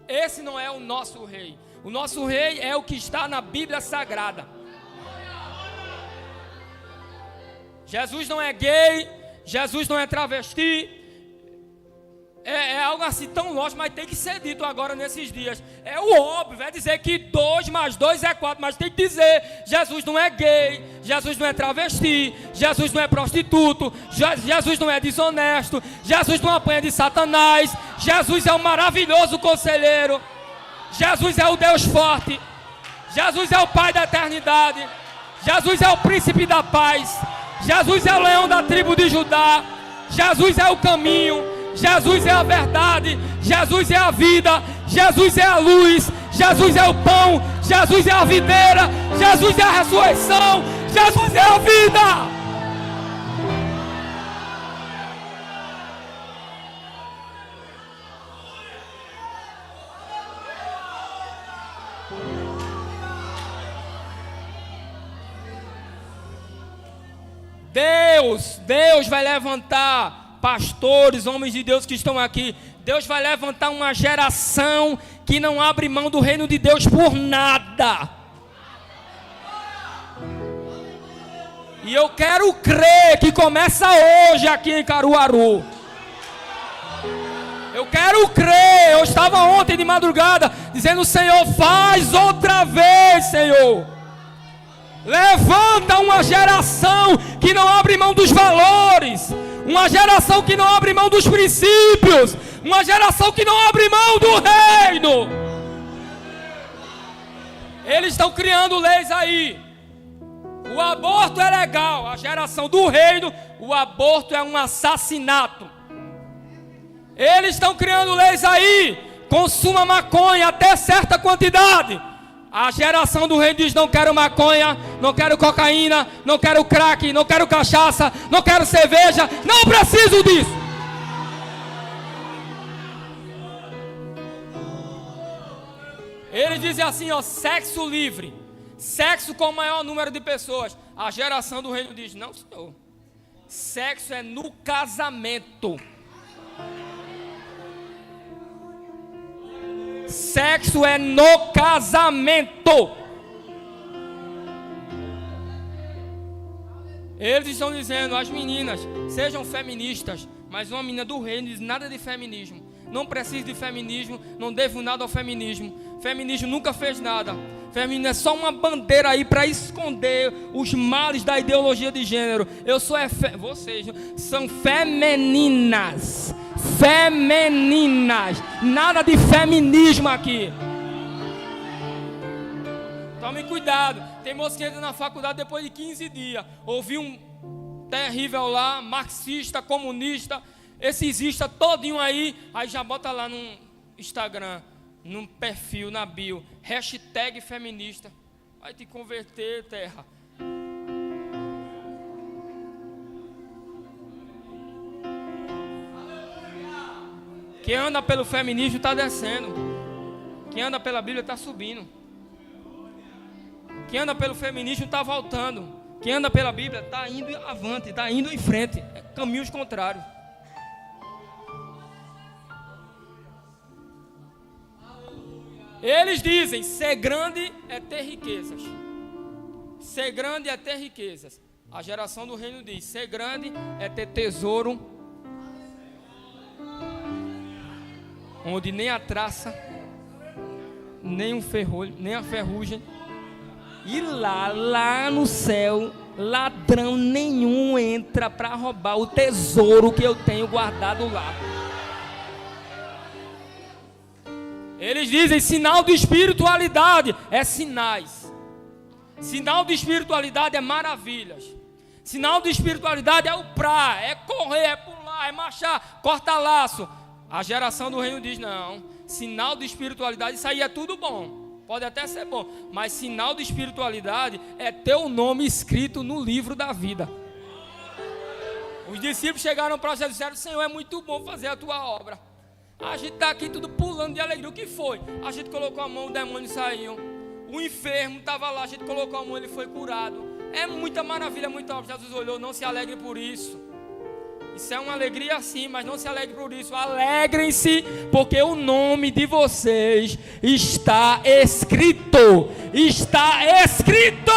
Esse não é o nosso rei. O nosso rei é o que está na Bíblia Sagrada. Jesus não é gay, Jesus não é travesti. É algo assim tão lógico, mas tem que ser dito agora nesses dias. É o óbvio, é dizer que 2 mais 2 é 4, mas tem que dizer: Jesus não é gay, Jesus não é travesti, Jesus não é prostituto, Jesus não é desonesto, Jesus não apanha de Satanás, Jesus é um maravilhoso conselheiro, Jesus é o Deus forte, Jesus é o Pai da eternidade. Jesus é o príncipe da paz. Jesus é o leão da tribo de Judá. Jesus é o caminho. Jesus é a verdade. Jesus é a vida. Jesus é a luz. Jesus é o pão. Jesus é a videira. Jesus é a ressurreição. Jesus é a vida. Deus vai levantar pastores, homens de Deus que estão aqui. Deus vai levantar uma geração que não abre mão do reino de Deus por nada. E eu quero crer que começa hoje aqui em Caruaru. Eu quero crer. Eu estava ontem de madrugada dizendo: Senhor, faz outra vez, Senhor. Levanta uma geração que não abre mão dos valores, uma geração que não abre mão dos princípios, uma geração que não abre mão do reino. Eles estão criando leis aí. O aborto é legal, a geração do reino, o aborto é um assassinato. Eles estão criando leis aí, consuma maconha até certa quantidade. A geração do reino diz: não quero maconha, não quero cocaína, não quero crack, não quero cachaça, não quero cerveja, não preciso disso. Eles dizem assim, ó, sexo livre, sexo com o maior número de pessoas. A geração do reino diz: não, senhor, sexo é no casamento. Sexo é no casamento. Eles estão dizendo: as meninas sejam feministas, mas uma menina do reino diz nada de feminismo. Não preciso de feminismo, não devo nada ao feminismo. Feminismo nunca fez nada. Feminismo é só uma bandeira aí para esconder os males da ideologia de gênero. Vocês são femininas. Femininas. Nada de feminismo aqui. Tome cuidado. Tem moço que entra na faculdade depois de 15 dias. Ouvi um terrível lá, marxista, comunista, esesista todinho aí. Aí já bota lá no Instagram, num perfil, na bio, hashtag feminista. Vai te converter, terra. Quem anda pelo feminismo está descendo. Quem anda pela Bíblia está subindo. Quem anda pelo feminismo está voltando. Quem anda pela Bíblia está indo avante, está indo em frente. É caminhos contrários. Eles dizem: ser grande é ter riquezas. Ser grande é ter riquezas. A geração do reino diz: ser grande é ter tesouro, onde nem a traça, nem o ferrolho, nem a ferrugem. E lá no céu, ladrão nenhum entra para roubar o tesouro que eu tenho guardado lá. Eles dizem: sinal de espiritualidade é sinais. Sinal de espiritualidade é maravilhas. Sinal de espiritualidade é o pra, é correr, é pular, é marchar, corta laço. A geração do reino diz: não, sinal de espiritualidade, isso aí é tudo bom. Pode até ser bom, mas sinal de espiritualidade é ter o nome escrito no livro da vida. Os discípulos chegaram para Jesus e disseram: Senhor, é muito bom fazer a tua obra. A gente está aqui tudo pulando de alegria. O que foi? A gente colocou a mão, o demônio saiu. O enfermo estava lá, a gente colocou a mão, ele foi curado. É muita maravilha, muita obra. Jesus olhou: não se alegre por isso. Isso é uma alegria sim, mas não se alegre por isso. Alegrem-se, porque o nome de vocês está escrito. Está escrito.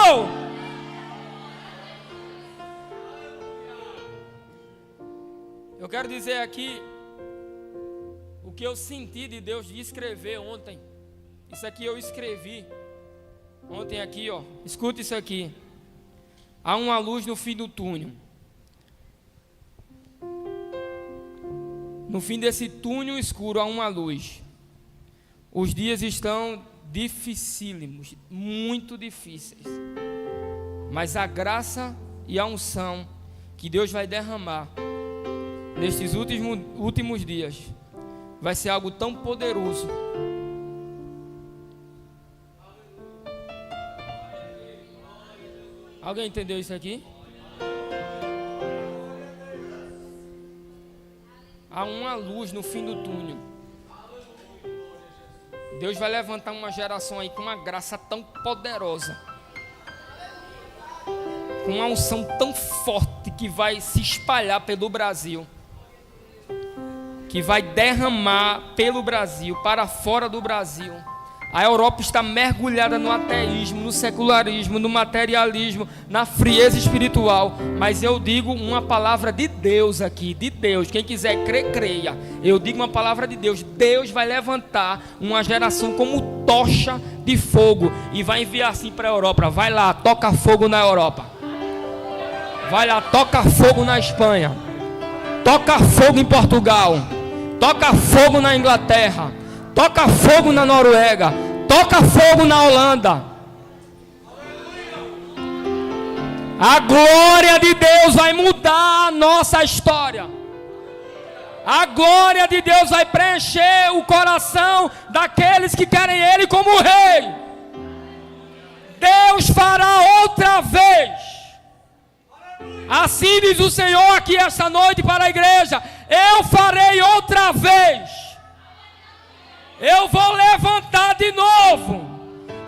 Eu quero dizer aqui o que eu senti de Deus de escrever ontem. Isso aqui eu escrevi ontem aqui, ó. Escuta isso aqui. Há uma luz no fim do túnel. No fim desse túnel escuro há uma luz. Os dias estão dificílimos, muito difíceis. Mas a graça e a unção que Deus vai derramar nestes últimos dias vai ser algo tão poderoso. Alguém entendeu isso aqui? Há uma luz no fim do túnel. Deus vai levantar uma geração aí com uma graça tão poderosa, com uma unção tão forte que vai se espalhar pelo Brasil, que vai derramar pelo Brasil, para fora do Brasil. A Europa está mergulhada no ateísmo, no secularismo, no materialismo, na frieza espiritual. Mas eu digo uma palavra de Deus aqui, de Deus. Quem quiser crer, creia. Eu digo uma palavra de Deus. Deus vai levantar uma geração como tocha de fogo e vai enviar assim para a Europa. Vai lá, toca fogo na Europa. Vai lá, toca fogo na Espanha. Toca fogo em Portugal. Toca fogo na Inglaterra. Toca fogo na Noruega. Toca fogo na Holanda. A glória de Deus vai mudar a nossa história. A glória de Deus vai preencher o coração daqueles que querem Ele como Rei. Deus fará outra vez. Assim diz o Senhor aqui esta noite para a igreja: eu farei outra vez. Eu vou levantar de novo.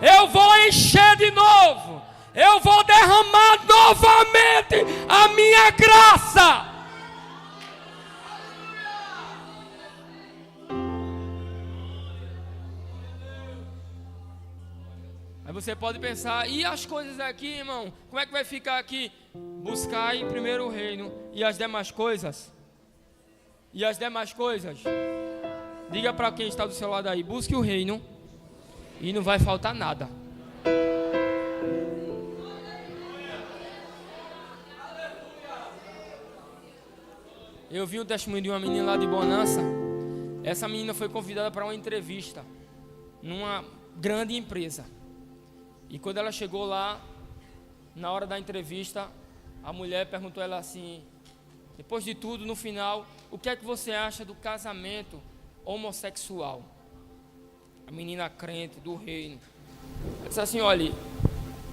Eu vou encher de novo. Eu vou derramar novamente a minha graça. Aí você pode pensar: e as coisas aqui, irmão? Como é que vai ficar aqui? Buscai primeiro o reino e as demais coisas. E as demais coisas. Diga para quem está do seu lado aí: busque o reino e não vai faltar nada. Eu vi o testemunho de uma menina lá de Bonança. Essa menina foi convidada para uma entrevista numa grande empresa. E quando ela chegou lá, na hora da entrevista, a mulher perguntou a ela assim: depois de tudo, no final, o que é que você acha do casamento homossexual? A menina crente do reino, ela disse assim: olha,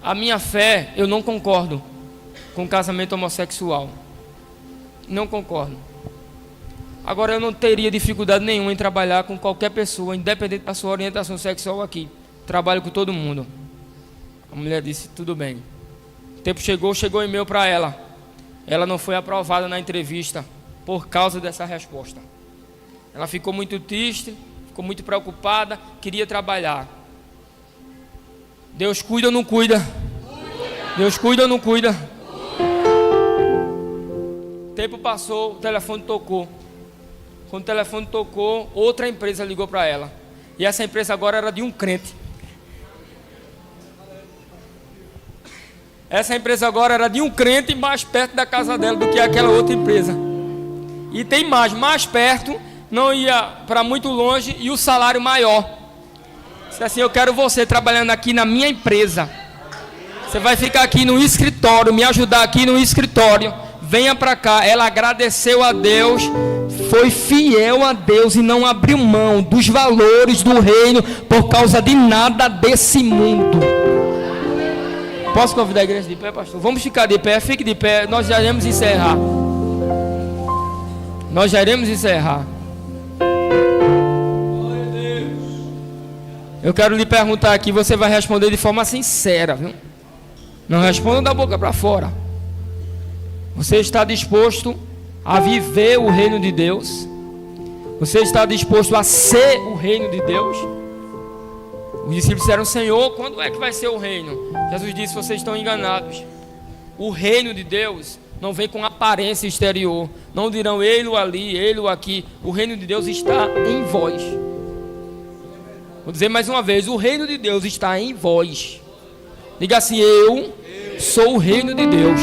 a minha fé, eu não concordo com casamento homossexual. Não concordo. Agora, eu não teria dificuldade nenhuma em trabalhar com qualquer pessoa, independente da sua orientação sexual aqui. Trabalho com todo mundo. A mulher disse: tudo bem. O tempo chegou o e-mail para ela. Ela não foi aprovada na entrevista por causa dessa resposta. Ela ficou muito triste, ficou muito preocupada, queria trabalhar. Deus cuida ou não cuida? Deus cuida ou não cuida? O tempo passou, o telefone tocou. Quando o telefone tocou, outra empresa ligou para ela. E essa empresa agora era de um crente. Essa empresa agora era de um crente mais perto da casa dela do que aquela outra empresa. E tem mais perto, não ia para muito longe e o salário maior. Disse assim: eu quero você trabalhando aqui na minha empresa. Você vai ficar aqui no escritório, me ajudar aqui no escritório. Venha para cá. Ela agradeceu a Deus, foi fiel a Deus e não abriu mão dos valores do reino por causa de nada desse mundo. Posso convidar a igreja de pé, pastor? Vamos ficar de pé, fique de pé. Nós já iremos encerrar. Nós já iremos encerrar. Eu quero lhe perguntar aqui, você vai responder de forma sincera, viu? Não responda da boca para fora. Você está disposto a viver o reino de Deus? Você está disposto a ser o reino de Deus? Os discípulos disseram: Senhor, quando é que vai ser o reino? Jesus disse: vocês estão enganados. O reino de Deus não vem com aparência exterior. Não dirão ele ali, ele aqui. O reino de Deus está em vós. Vou dizer mais uma vez: o reino de Deus está em vós. Diga assim: eu sou o reino de Deus.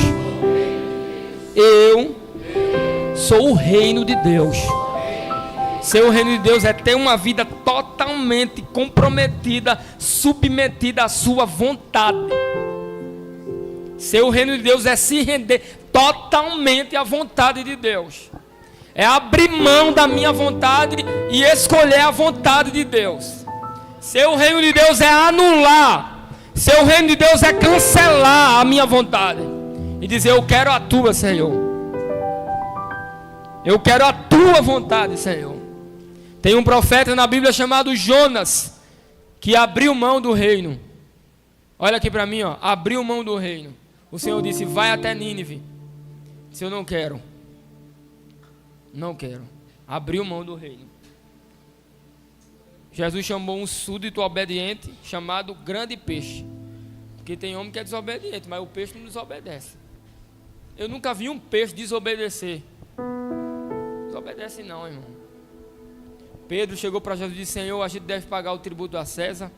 Eu sou o reino de Deus. Ser o reino de Deus é ter uma vida totalmente totalmente comprometida, submetida à sua vontade. Ser o reino de Deus é se render totalmente à vontade de Deus. É abrir mão da minha vontade e escolher a vontade de Deus. Ser o reino de Deus é anular. Ser o reino de Deus é cancelar a minha vontade. E dizer, eu quero a tua, Senhor. Eu quero a tua vontade, Senhor. Tem um profeta na Bíblia chamado Jonas, que abriu mão do reino. Olha aqui para mim, ó. Abriu mão do reino. O Senhor disse, vai até Nínive. Disse, eu não quero. Não quero. Abriu mão do reino. Jesus chamou um súdito obediente, chamado grande peixe. Porque tem homem que é desobediente, mas o peixe não desobedece. Eu nunca vi um peixe desobedecer. Desobedece não, irmão. Pedro chegou para Jesus e disse, Senhor, a gente deve pagar o tributo a César.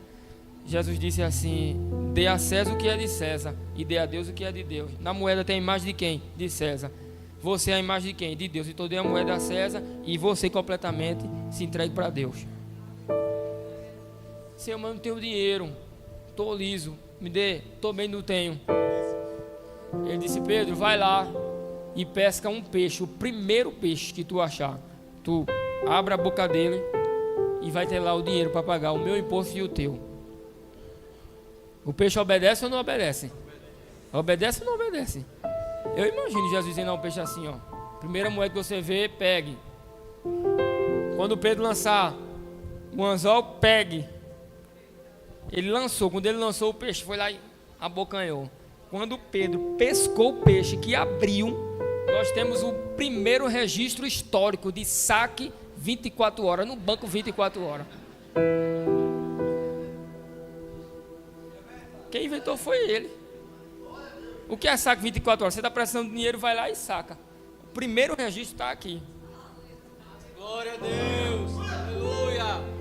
Jesus disse assim, dê a César o que é de César e dê a Deus o que é de Deus. Na moeda tem a imagem de quem? De César. Você é a imagem de quem? De Deus. Então dê a moeda a César e você completamente se entregue para Deus. Senhor, mas eu não tenho dinheiro, estou liso, me dê, também não tenho. Ele disse, Pedro, vai lá e pesca um peixe, o primeiro peixe que tu achar. Tu abre a boca dele e vai ter lá o dinheiro para pagar o meu imposto e o teu. O peixe obedece ou não obedece? Obedece ou não obedece? Eu imagino Jesus dizendo ao peixe assim, ó. Primeira moeda que você vê, pegue. Quando Pedro lançar o anzol, pegue. Ele lançou, quando ele lançou o peixe, foi lá e abocanhou. Quando Pedro pescou o peixe que abriu, nós temos o primeiro registro histórico de saque 24 horas, no banco 24 horas. Quem inventou foi ele. O que é saque 24 horas? Você está precisando de dinheiro, vai lá e saca. O primeiro registro está aqui. Glória a Deus. Aleluia.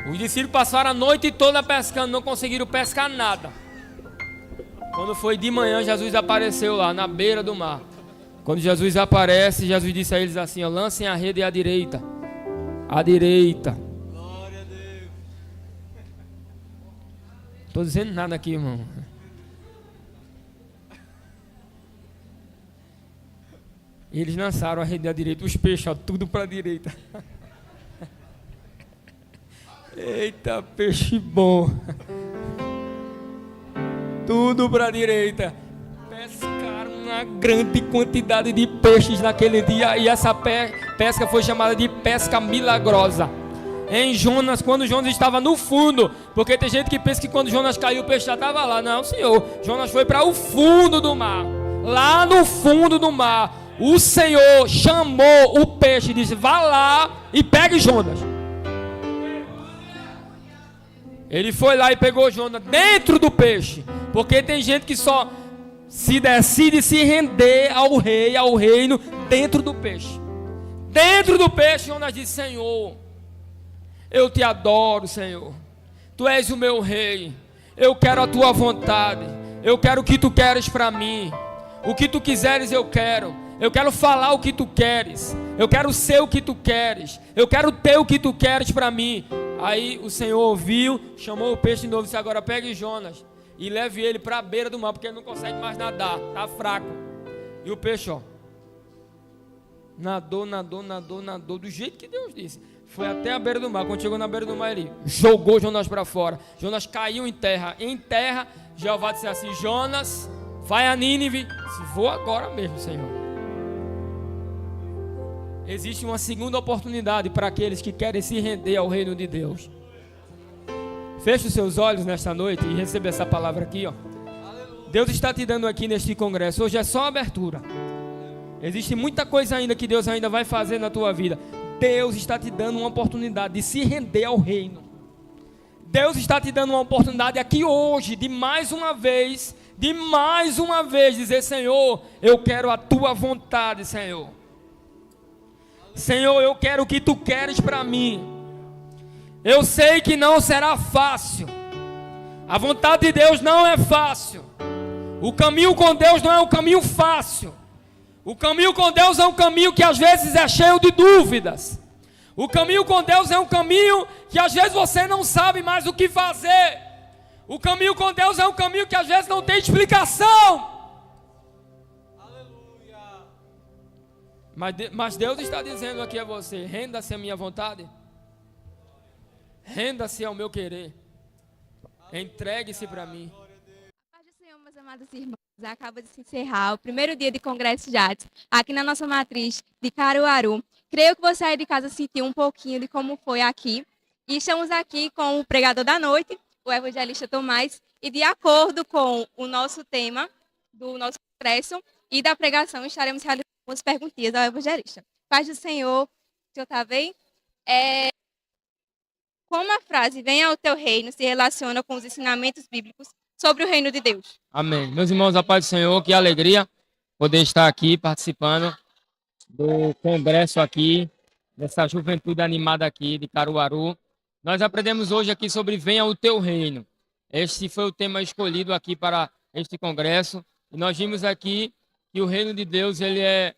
Os discípulos passaram a noite toda pescando, não conseguiram pescar nada. Quando foi de manhã, Jesus apareceu lá na beira do mar. Quando Jesus aparece, Jesus disse a eles assim, ó, lancem a rede à direita. À direita. Glória a Deus. Estou dizendo nada aqui, irmão. Eles lançaram a rede à direita, os peixes, ó, tudo para a direita. Eita, peixe bom. Tudo para a direita. Pescaram uma grande quantidade de peixes naquele dia. E essa pesca foi chamada de pesca milagrosa. Em Jonas, quando Jonas estava no fundo. Porque tem gente que pensa que quando Jonas caiu o peixe já estava lá. Não, Senhor. Jonas foi para o fundo do mar. Lá no fundo do mar, o Senhor chamou o peixe e disse, vá lá e pegue Jonas. Ele foi lá e pegou Jonas dentro do peixe. Porque tem gente que só se decide se render ao rei, ao reino, dentro do peixe. Dentro do peixe, Jonas disse, Senhor, eu te adoro, Senhor. Tu és o meu rei. Eu quero a tua vontade. Eu quero o que tu queres para mim. O que tu quiseres eu quero. Eu quero falar o que tu queres. Eu quero ser o que tu queres. Eu quero ter o que tu queres para mim. Aí o Senhor ouviu, chamou o peixe de novo e disse, agora pegue Jonas e leve ele para a beira do mar, porque ele não consegue mais nadar, está fraco. E o peixe, ó, nadou, do jeito que Deus disse. Foi até a beira do mar. Quando chegou na beira do mar, ele jogou Jonas para fora. Jonas caiu em terra. Em terra, Jeová disse assim, Jonas, vai a Nínive. Se vou agora mesmo, Senhor. Existe uma segunda oportunidade para aqueles que querem se render ao reino de Deus. Feche os seus olhos nesta noite e receba essa palavra aqui, ó. Deus está te dando aqui neste congresso. Hoje é só abertura. Existe muita coisa ainda que Deus ainda vai fazer na tua vida. Deus está te dando uma oportunidade de se render ao reino. Deus está te dando uma oportunidade aqui hoje de mais uma vez dizer, Senhor, eu quero a tua vontade, Senhor. Senhor, eu quero o que tu queres para mim. Eu sei que não será fácil. A vontade de Deus não é fácil. O caminho com Deus não é um caminho fácil. O caminho com Deus é um caminho que às vezes é cheio de dúvidas. O caminho com Deus é um caminho que às vezes você não sabe mais o que fazer. O caminho com Deus é um caminho que às vezes não tem explicação. Aleluia. Mas Deus está dizendo aqui a você: renda-se à minha vontade. Renda-se ao meu querer. Entregue-se para mim. Paz do Senhor, meus amados irmãos. Acaba de se encerrar o primeiro dia de Congresso Jades, aqui na nossa matriz de Caruaru. Creio que você aí de casa sentiu um pouquinho de como foi aqui. E estamos aqui com o pregador da noite, o evangelista Tomás, e de acordo com o nosso tema do nosso congresso e da pregação, estaremos realizando algumas perguntinhas ao evangelista. Paz do Senhor, o senhor está bem? Como a frase "venha ao teu reino" se relaciona com os ensinamentos bíblicos sobre o reino de Deus? Amém. Meus irmãos, a paz do Senhor, que alegria poder estar aqui participando do congresso aqui, dessa juventude animada aqui de Caruaru. Nós aprendemos hoje aqui sobre "venha o teu reino". Este foi o tema escolhido aqui para este congresso. E nós vimos aqui que o reino de Deus ele é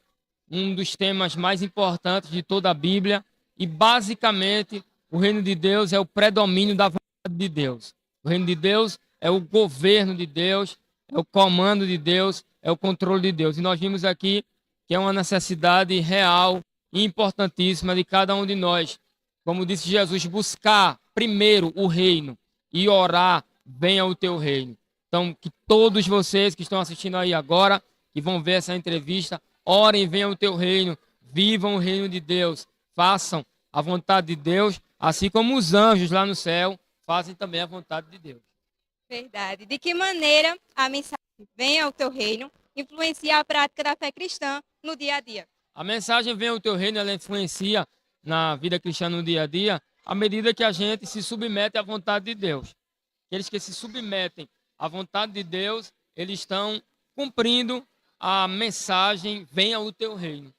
um dos temas mais importantes de toda a Bíblia. E basicamente o reino de Deus é o predomínio da vontade de Deus. O reino de Deus é o governo de Deus, é o comando de Deus, é o controle de Deus. E nós vimos aqui que é uma necessidade real e importantíssima de cada um de nós. Como disse Jesus, buscar primeiro o reino e orar, venha o teu reino. Então, que todos vocês que estão assistindo aí agora, que vão ver essa entrevista, orem, venha o teu reino, vivam o reino de Deus, façam a vontade de Deus, assim como os anjos lá no céu fazem também a vontade de Deus. Verdade. De que maneira a mensagem "venha ao teu reino" influencia a prática da fé cristã no dia a dia? A mensagem "venha o teu reino", ela influencia na vida cristã no dia a dia, à medida que a gente se submete à vontade de Deus. Aqueles que se submetem à vontade de Deus, eles estão cumprindo a mensagem "venha o teu reino".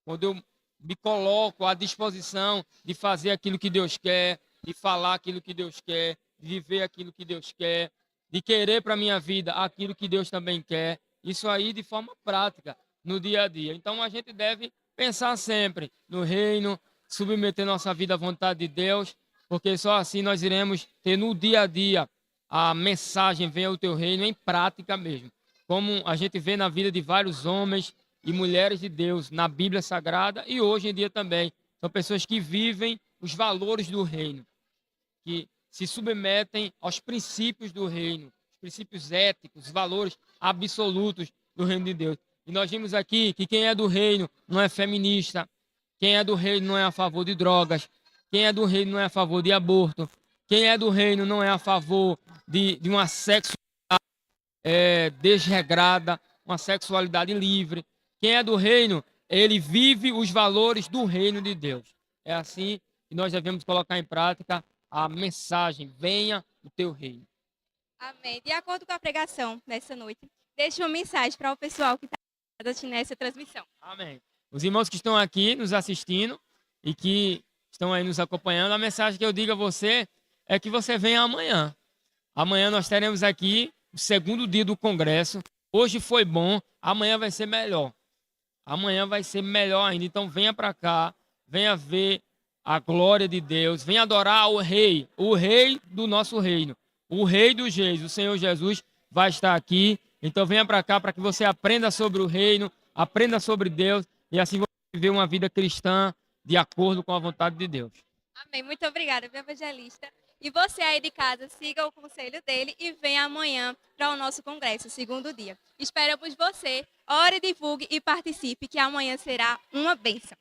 Quando eu me coloco à disposição de fazer aquilo que Deus quer, de falar aquilo que Deus quer, de viver aquilo que Deus quer, de querer para a minha vida aquilo que Deus também quer, isso aí de forma prática, no dia a dia. Então a gente deve pensar sempre no reino, submeter nossa vida à vontade de Deus, porque só assim nós iremos ter no dia a dia a mensagem "venha o teu reino" em prática mesmo. Como a gente vê na vida de vários homens e mulheres de Deus na Bíblia Sagrada e hoje em dia também. São pessoas que vivem os valores do reino, que se submetem aos princípios do reino, os princípios éticos, os valores absolutos do reino de Deus. E nós vimos aqui que quem é do reino não é feminista, quem é do reino não é a favor de drogas, quem é do reino não é a favor de aborto, quem é do reino não é a favor de uma sexualidade desregrada, uma sexualidade livre. Quem é do reino, ele vive os valores do reino de Deus. É assim que nós devemos colocar em prática a mensagem "venha o teu reino". Amém. De acordo com a pregação nessa noite, deixe uma mensagem para o pessoal que está assistindo essa transmissão. Amém. Os irmãos que estão aqui nos assistindo e que estão aí nos acompanhando, a mensagem que eu digo a você é que você venha amanhã. Amanhã nós teremos aqui o segundo dia do congresso. Hoje foi bom, amanhã vai ser melhor. Amanhã vai ser melhor ainda. Então venha para cá, venha ver a glória de Deus, venha adorar o rei do nosso reino, o rei dos reis, o Senhor Jesus vai estar aqui. Então venha para cá para que você aprenda sobre o reino, aprenda sobre Deus e assim você viver uma vida cristã de acordo com a vontade de Deus. Amém. Muito obrigada, meu evangelista. E você aí de casa, siga o conselho dele e venha amanhã para o nosso congresso, segundo dia. Esperamos você. Ore, divulgue e participe, que amanhã será uma bênção.